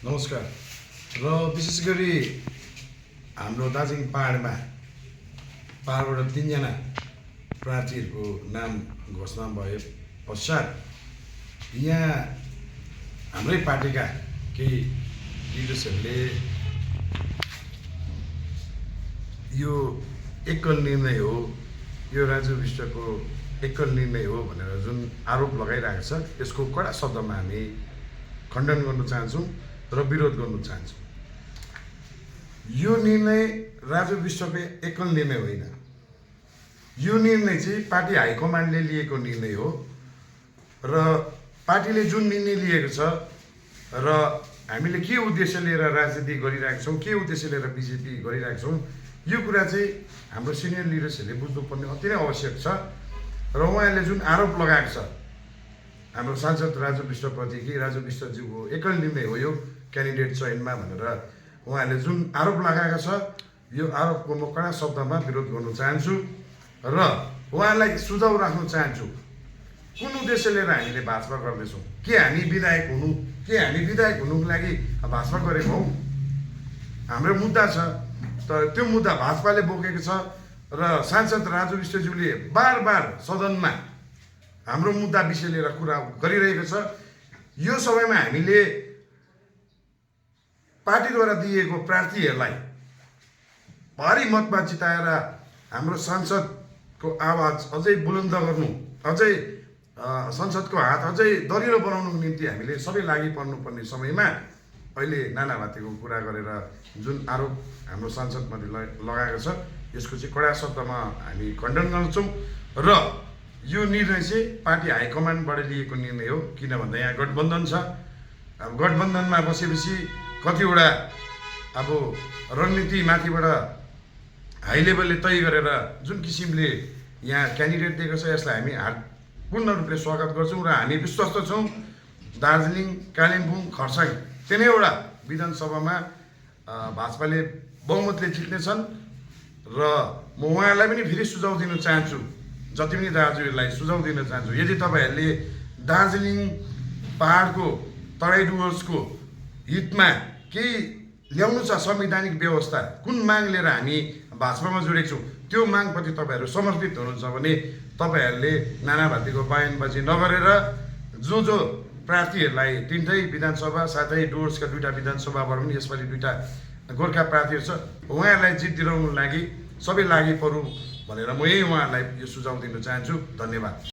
नमस्कार। र विशेष गरी हाम्रो दार्जिलिङ पहाडबाट तीनजना प्रार्थीहरूको नाम घोषणा भए पश्चात यहाँ हाम्रै पार्टीका केही लिडर्सहरूले यो एकल निर्णय हो, यो राजु विष्टको एकल निर्णय हो भनेर जुन आरोप लगाइरहेको छ, यसको कडा शब्दमा हामी खण्डन गर्न चाहन्छौँ र विरोध गर्न चाहन्छौँ। यो निर्णय राजु विष्टको एकल निर्णय होइन। यो निर्णय चाहिँ पार्टी हाइकमान्डले लिएको निर्णय हो र पार्टीले जुन निर्णय लिएको छ र हामीले के उद्देश्य लिएर राजनीति गरिरहेका छौँ, के उद्देश्य लिएर बिजेपी गरिरहेका छौँ, यो कुरा चाहिँ हाम्रो सिनियर लिडर्सहरूले बुझ्नुपर्ने अति नै आवश्यक छ। र उहाँहरूले जुन आरोप लगाएको छ हाम्रो सांसद राजु विष्टप्रति कि राजु विष्टज्यूको एकल निर्णय हो यो क्यान्डिडेट चयनमा भनेर उहाँहरूले जुन आरोप लगाएको छ, यो आरोपको म कडा शब्दमा विरोध गर्न चाहन्छु र उहाँलाई सुझाउ राख्न चाहन्छु। कुन उद्देश्य लिएर हामीले भाजपा गर्दैछौँ? के हामी विधायक हुनुको लागि भाजपा गरेको हौँ? हाम्रो मुद्दा छ, तर त्यो मुद्दा भाजपाले बोकेको छ र सांसद राजु विष्टज्यूले बार सदनमा हाम्रो मुद्दा विषय लिएर कुरा गरिरहेको छ। यो समयमा हामीले पार्टीद्वारा दिएको प्रार्थीहरूलाई भारी मतमा जिताएर हाम्रो संसदको आवाज अझै बुलन्द गर्नु, अझै संसदको हात अझै दरिलो बनाउनुको निम्ति हामीले सबै लागि पर्नुपर्ने समयमा अहिले नानाभातीको कुरा गरेर जुन आरोप हाम्रो सांसदमाथि लगाएको छ, यसको चाहिँ कडा शब्दमा हामी खण्डन गर्छौँ र यो निर्णय चाहिँ पार्टी हाइकमान्डबाट लिएको निर्णय हो। किन भन्दा यहाँ गठबन्धन छ। अब गठबन्धनमा बसेपछि कतिवटा अब रणनीति माथिबाट हाई लेभलले तय गरेर जुन किसिमले यहाँ क्यान्डिडेट दिएको छ, यसलाई हामी पूर्ण रूपले स्वागत गर्छौँ र हामी विश्वस्त छौँ दार्जिलिङ, कालिम्पोङ, खरसाङ तिनैवटा विधानसभामा भाजपाले बहुमतले जित्नेछन् र म उहाँहरूलाई पनि फेरि सुझाउ दिन चाहन्छु, जति पनि दाजुहरूलाई सुझाउ दिन चाहन्छु, यदि तपाईँहरूले दार्जिलिङ पहाडको तराई डुवर्सको हितमा केही ल्याउनु छ, संवैधानिक व्यवस्था कुन माग लिएर हामी भाजपामा जोडेको छौँ, त्यो मागप्रति तपाईँहरू समर्पित हुनुहुन्छ भने तपाईँहरूले नानाभातीको बयानबाजी नगरेर जो प्रार्थीहरूलाई तिनटै विधानसभा साथै डुवर्सका 2टा विधानसभाबाट पनि यसपालि 2टा गोर्खा प्रार्थीहरू छ, उहाँहरूलाई जित दिलाउनु लागि सबै लागि परू भनेर म यही उहाँहरूलाई यो सुझाउ दिन चाहन्छु। धन्यवाद।